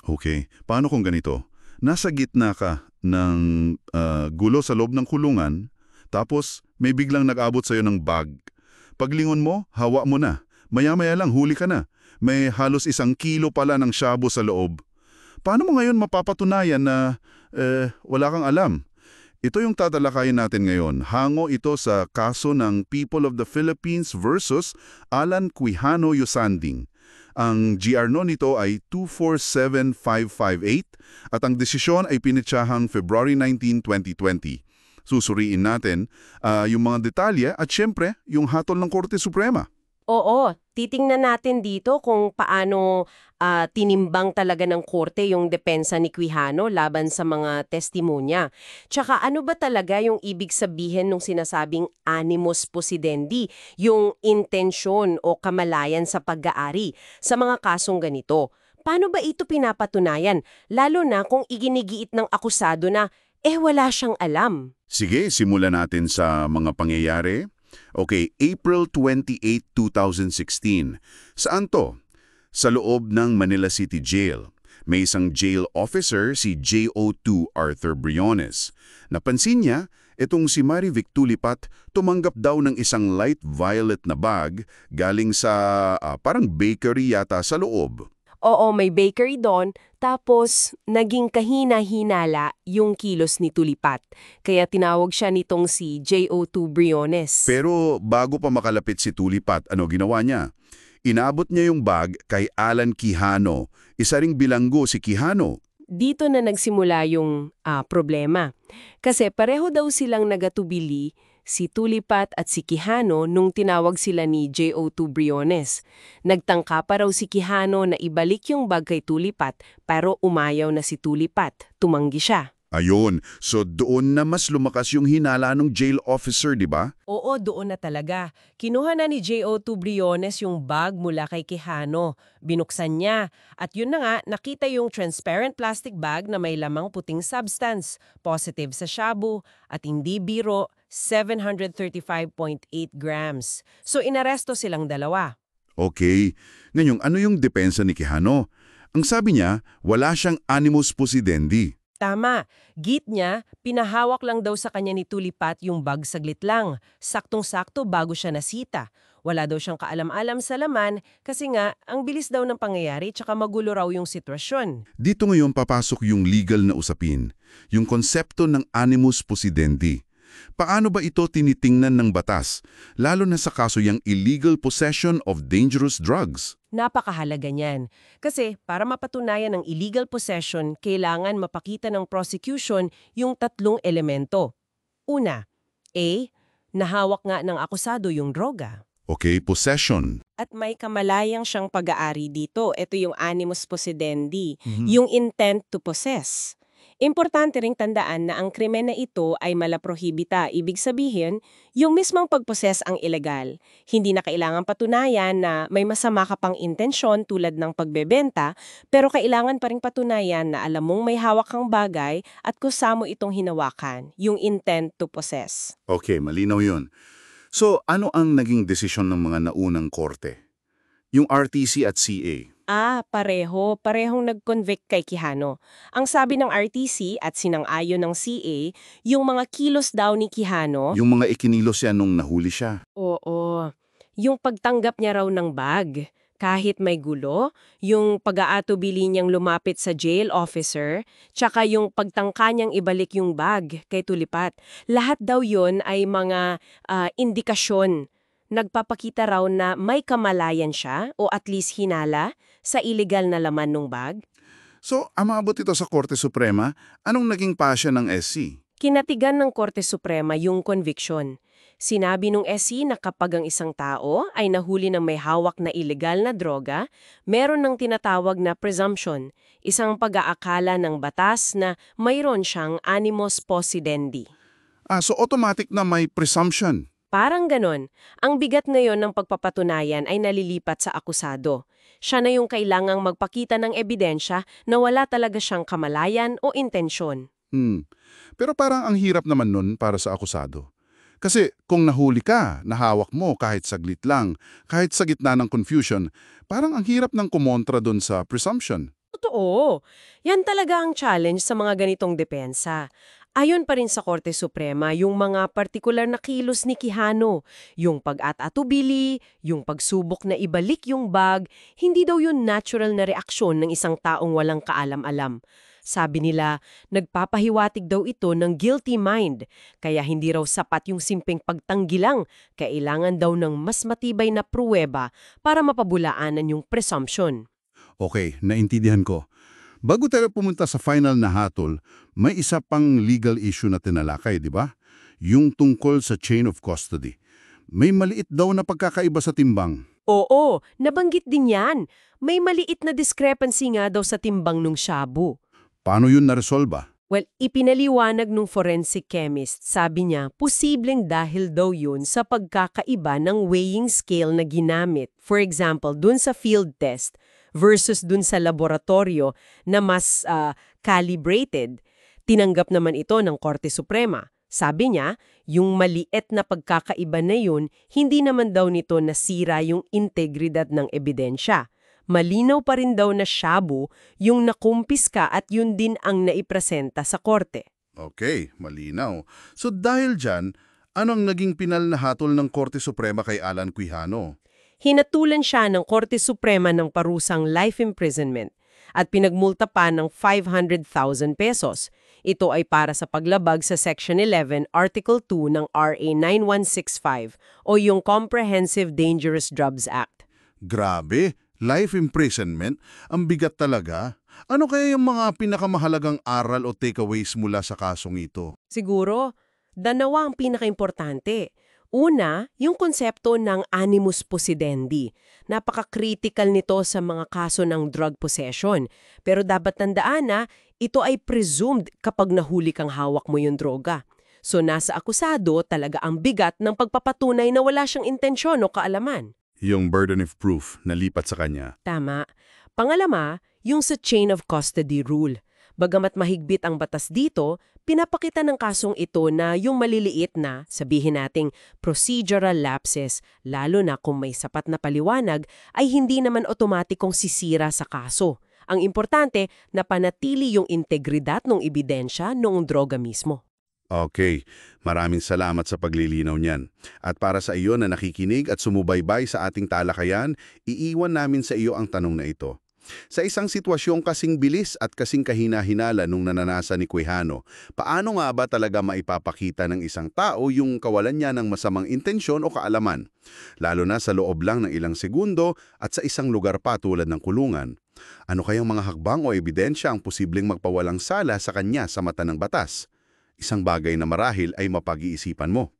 Okay, paano kung ganito? Nasa gitna ka ng gulo sa loob ng kulungan, tapos may biglang nag-abot sa'yo ng bag. Paglingon mo, hawa mo na. Maya-maya lang, huli ka na. May halos 1 kilo pala ng shabu sa loob. Paano mo ngayon mapapatunayan na wala kang alam? Ito yung tatalakayin natin ngayon. Hango ito sa kaso ng People of the Philippines versus Alan Quijano Yusanding. Ang GR no nito ay 247558 at ang desisyon ay pinitsahang February 19, 2020. Susuriin natin yung mga detalye at syempre yung hatol ng Korte Suprema. Oo, titingnan natin dito kung paano tinimbang talaga ng korte yung depensa ni Quijano laban sa mga testimonya. Tsaka ano ba talaga yung ibig sabihin nung sinasabing animus possidendi, yung intensyon o kamalayan sa pag-aari sa mga kasong ganito? Paano ba ito pinapatunayan? Lalo na kung iginigiit ng akusado na wala siyang alam. Sige, simulan natin sa mga pangyayari. Okay, April 28, 2016. Saan to? Sa loob ng Manila City Jail. May isang jail officer, si JO2 Arthur Briones. Napansin niya, itong si Mary Vic Tulipat tumanggap daw ng isang light violet na bag galing sa parang bakery yata sa loob. Oo, may bakery doon, tapos naging kahina-hinala yung kilos ni Tulipat. Kaya tinawag siya nitong si JO2 Briones. Pero bago pa makalapit si Tulipat, ano ginawa niya? Inabot niya yung bag kay Alan Quijano. Isa ring bilanggo si Quijano. Dito na nagsimula yung problema. Kasi pareho daw silang nagatubili, si Tulipat at si Quijano, nung tinawag sila ni JO2 Briones. Nagtangka pa raw si Quijano na ibalik yung bag kay Tulipat, pero umayaw na si Tulipat. Tumanggi siya. Ayun, so doon na mas lumakas yung hinala ng jail officer, di ba? Oo, doon na talaga. Kinuha na ni JO2 Briones yung bag mula kay Quijano. Binuksan niya. At yun na nga, nakita yung transparent plastic bag na may lamang puting substance, positive sa shabu, at hindi biro, 735.8 grams. So inaresto silang dalawa. Okay. Ngayon, ano yung depensa ni Quijano? Ang sabi niya, wala siyang animus possidendi. Tama. Git niya, pinahawak lang daw sa kanya ni Tulipat yung bag saglit lang. Saktong-sakto bago siya nasita. Wala daw siyang kaalam-alam sa laman kasi nga, ang bilis daw ng pangyayari tsaka magulo raw yung sitwasyon. Dito ngayon papasok yung legal na usapin, yung konsepto ng animus possidendi. Paano ba ito tinitingnan ng batas, lalo na sa kaso yung illegal possession of dangerous drugs? Napakahalaga niyan. Kasi para mapatunayan ng illegal possession, kailangan mapakita ng prosecution yung 3 elemento. Una, A, nahawak nga ng akusado yung droga. Okay, possession. At may kamalayang siyang pag-aari dito. Ito yung animus possidendi, yung intent to possess. Importante ring tandaan na ang krimen na ito ay malaprohibita. Ibig sabihin, yung mismong pagposes ang ilegal. Hindi na kailangan patunayan na may masama ka pang intensyon tulad ng pagbebenta, pero kailangan pa ring patunayan na alam mong may hawak kang bagay at kusamo itong hinawakan, yung intent to possess. Okay, malinaw yun. So, ano ang naging desisyon ng mga naunang korte? Yung RTC at CA. Pareho. Parehong nag-convict kay Quijano. Ang sabi ng RTC at sinang-ayon ng CA, yung mga kilos daw ni Quijano. Yung mga ikinilos yan nung nahuli siya. Oo. Yung pagtanggap niya raw ng bag. Kahit may gulo, yung pag-aatubili niyang lumapit sa jail officer, tsaka yung pagtangka niyang ibalik yung bag kay Tulipat. Lahat daw yon ay mga indikasyon. Nagpapakita raw na may kamalayan siya o at least hinala sa illegal na laman ng bag. So, amabot ito sa Korte Suprema, anong naging pasya ng SC? Kinatigan ng Korte Suprema yung conviction. Sinabi ng SC na kapag ang isang tao ay nahuli ng may hawak na illegal na droga, meron ng tinatawag na presumption, isang pag-aakala ng batas na mayroon siyang animus possidendi. So automatic na may presumption. Parang ganon. Ang bigat ngayon ng pagpapatunayan ay nalilipat sa akusado. Siya na yung kailangang magpakita ng ebidensya na wala talaga siyang kamalayan o intensyon. Pero parang ang hirap naman nun para sa akusado. Kasi kung nahuli ka, nahawak mo kahit saglit lang, kahit sa gitna ng confusion, parang ang hirap ng kumontra dun sa presumption. Totoo. Yan talaga ang challenge sa mga ganitong depensa. Ayon pa rin sa Korte Suprema, yung mga partikular na kilos ni Quijano, yung pag-atatubili, yung pagsubok na ibalik yung bag, hindi daw yun natural na reaksyon ng isang taong walang kaalam-alam. Sabi nila, nagpapahiwatig daw ito ng guilty mind, kaya hindi raw sapat yung simping pagtanggi lang, kailangan daw ng mas matibay na pruweba para mapabulaanan yung presumption. Okay, naintindihan ko. Bago tayo pumunta sa final na hatol, may isa pang legal issue na tinalakay, di ba? Yung tungkol sa chain of custody. May maliit daw na pagkakaiba sa timbang. Oo, nabanggit din yan. May maliit na discrepancy nga daw sa timbang nung shabu. Paano yun naresolba? Well, ipinaliwanag nung forensic chemist. Sabi niya, posibleng dahil daw yun sa pagkakaiba ng weighing scale na ginamit. For example, dun sa field test versus dun sa laboratorio na mas calibrated. Tinanggap naman ito ng Korte Suprema. Sabi niya, yung maliit na pagkakaiba na yun, hindi naman daw nito nasira yung integridad ng ebidensya. Malinaw pa rin daw na shabu yung nakumpiska at yun din ang naipresenta sa korte. Okay, malinaw. So dahil dyan, anong naging pinal na hatol ng Korte Suprema kay Alan Quijano? Hinatulan siya ng Korte Suprema ng parusang life imprisonment at pinagmulta pa ng 500,000 pesos. Ito ay para sa paglabag sa Section 11, Article 2 ng RA 9165 o yung Comprehensive Dangerous Drugs Act. Grabe, life imprisonment, ang bigat talaga. Ano kaya yung mga pinakamahalagang aral o takeaways mula sa kasong ito? Siguro, dalawa ang pinakaimportante. Una, yung konsepto ng animus possidendi. Napaka-critical nito sa mga kaso ng drug possession. Pero dapat tandaan na ito ay presumed kapag nahuli kang hawak mo yung droga. So nasa akusado talaga ang bigat ng pagpapatunay na wala siyang intensyon o kaalaman. Yung burden of proof na lipat sa kanya. Tama. Pangalawa, yung sa chain of custody rule. Bagamat mahigpit ang batas dito, pinapakita ng kasong ito na yung maliliit na, sabihin nating procedural lapses, lalo na kung may sapat na paliwanag, ay hindi naman otomatikong sisira sa kaso. Ang importante, napanatili yung integridad ng ebidensya noong droga mismo. Okay, maraming salamat sa paglilinaw niyan. At para sa iyo na nakikinig at sumubaybay sa ating talakayan, iiwan namin sa iyo ang tanong na ito. Sa isang sitwasyong kasing bilis at kasing kahina-hinala nung nananasa ni Quijano, paano nga ba talaga maipapakita ng isang tao yung kawalan niya ng masamang intensyon o kaalaman? Lalo na sa loob lang ng ilang segundo at sa isang lugar pa tulad ng kulungan. Ano kayang mga hakbang o ebidensya ang posibleng magpawalang sala sa kanya sa mata ng batas? Isang bagay na marahil ay mapag-iisipan mo.